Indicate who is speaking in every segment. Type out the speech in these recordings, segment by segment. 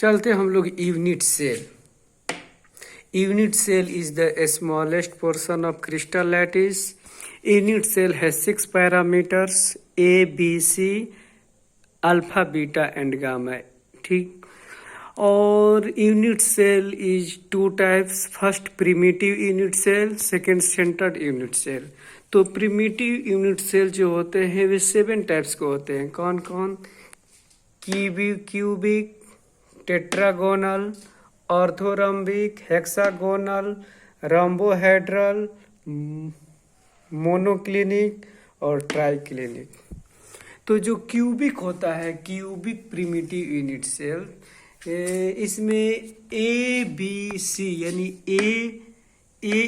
Speaker 1: चलते हम लोग unit cell. Unit cell is the smallest portion of crystal lattice. Unit cell has 6 parameters A, B, C, alpha, beta and gamma. ठीक। और unit cell is two types, first primitive unit cell, second centred unit cell. तो primitive unit cell जो होते हैं वे 7 types के होते हैं। कौन कौन? Cubic, tetragonal, orthorhombic, hexagonal, rhombohedral, monoclinic और ट्राइक्लिनिक। तो जो क्यूबिक होता है, क्यूबिक प्रिमिटिव यूनिट सेल, इसमें ए बी सी यानी a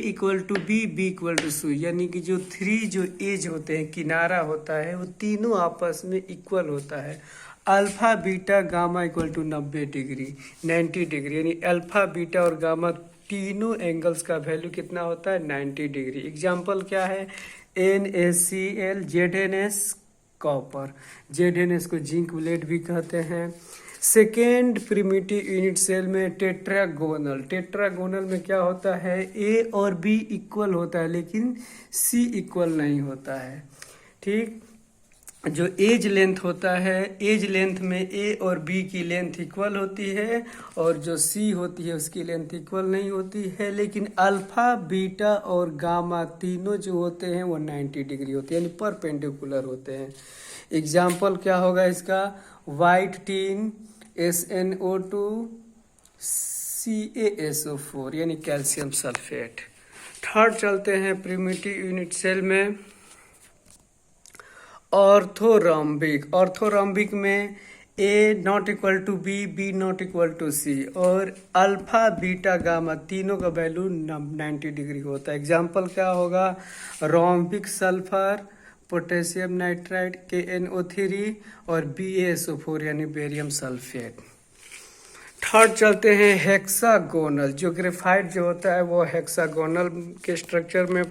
Speaker 1: equal to b equal to c, यानी कि जो 3 जो एज होते हैं, किनारा होता है, वो तीनों आपस में इक्वल होता है। Alpha beta gamma equal to 90 degree 90 degree, यानी अल्फा बीटा और गामा तीनों एंगल्स का वैल्यू कितना होता है? 90 डिग्री। एग्जाम्पल क्या है? NaCl, ZnS कॉपर, ZnS को जिंक ब्लेड भी कहते हैं। सेकेंड प्रिमिटिव यूनिट सेल में टेट्रागोनल, टेट्रागोनल में क्या होता है? ए और बी इक्वल होता है लेकिन सी इक्वल नहीं होता है। ठीक। जो एज लेंथ होता है, एज लेंथ में ए और बी की लेंथ इक्वल होती है और जो सी होती है उसकी लेंथ इक्वल नहीं होती है, लेकिन अल्फा बीटा और गामा तीनों जो होते हैं वो 90 डिग्री होते हैं, यानी परपेंडिकुलर होते हैं। एग्जाम्पल क्या होगा इसका? वाइट टीन, SnO2, CaSO4 यानी कैल्शियम सल्फेट। थर्ड चलते हैं प्रिमिटिव यूनिट सेल में ऑर्थोरम्बिक। ऑर्थोरम्बिक में A not equal to b not equal to c और अल्फा बीटा गामा तीनों का वैल्यू 90 डिग्री होता है। एग्जाम्पल क्या होगा? Rhombic sulphur, potassium nitride KNO3 और BaSO4 यानी बेरियम सल्फेट। थर्ड चलते हैं हेक्सागोनल। जो ग्रेफाइट जो होता है वो हेक्सागोनल के स्ट्रक्चर में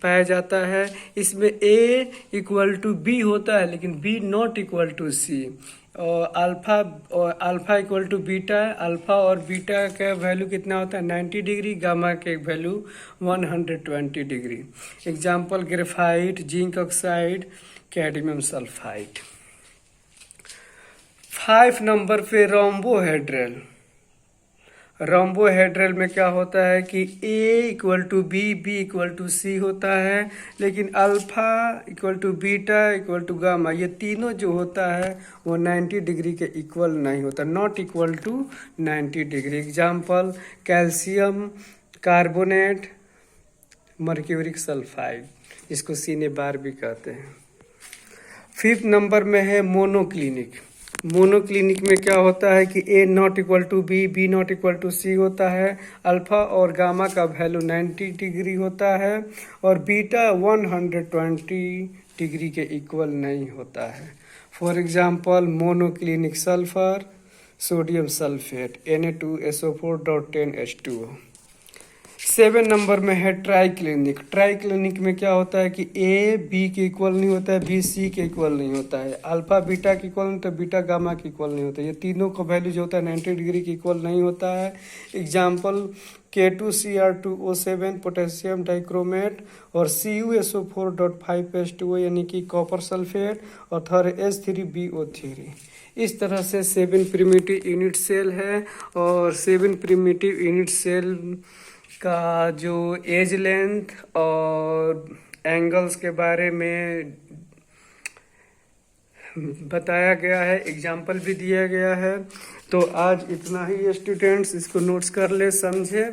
Speaker 1: पाया जाता है। इसमें A इक्वल टू बी होता है लेकिन B not equal to c, और alpha equal to beta, alpha और बीटा का वैल्यू कितना होता है? 90 डिग्री, गामा के value 120 degree. Example graphite, zinc oxide, cadmium sulphide. 5 number पे रोम्बोहेड्रल। रोम्बोहेड्रल में क्या होता है कि A equal to b equal to c होता है, लेकिन alpha equal to beta equal to gamma ये तीनों जो होता है वो 90 डिग्री के इक्वल नहीं होता, not equal to 90 degree. Example calcium carbonate, mercuric sulphide, इसको सीने बार भी कहते हैं। 5th नंबर में है मोनोक्लिनिक। मोनोक्लिनिक में क्या होता है कि A not equal to b not equal to c होता है, अल्फा और गामा का वैल्यू 90 डिग्री होता है और बीटा 120 डिग्री के इक्वल नहीं होता है। For example monoclinic sulphur, sodium sulphate, Na2SO4.10H2O। 7 number में है ट्राइक्लिनिक। ट्राइक्लिनिक में क्या होता है कि A B के इक्वल नहीं होता है, B C के इक्वल नहीं होता है, अल्फा बीटा के इक्वल नहीं होता है, बीटा गामा के इक्वल नहीं होता है, ये तीनों का वैल्यू जो होता है 90 डिग्री के इक्वल नहीं होता है। एग्जाम्पल K2Cr2O7, पोटेशियम डाइक्रोमेट और CuSO4.5H2O यानी कि कॉपर सल्फेट और H3BO3। इस तरह से 7 प्रिमिटिव यूनिट सेल है और 7 प्रिमिटिव यूनिट सेल का जो एज लेंथ और एंगल्स के बारे में बताया गया है, एग्जाम्पल भी दिया गया है। तो आज इतना ही स्टूडेंट्स, इसको नोट्स कर ले, समझे।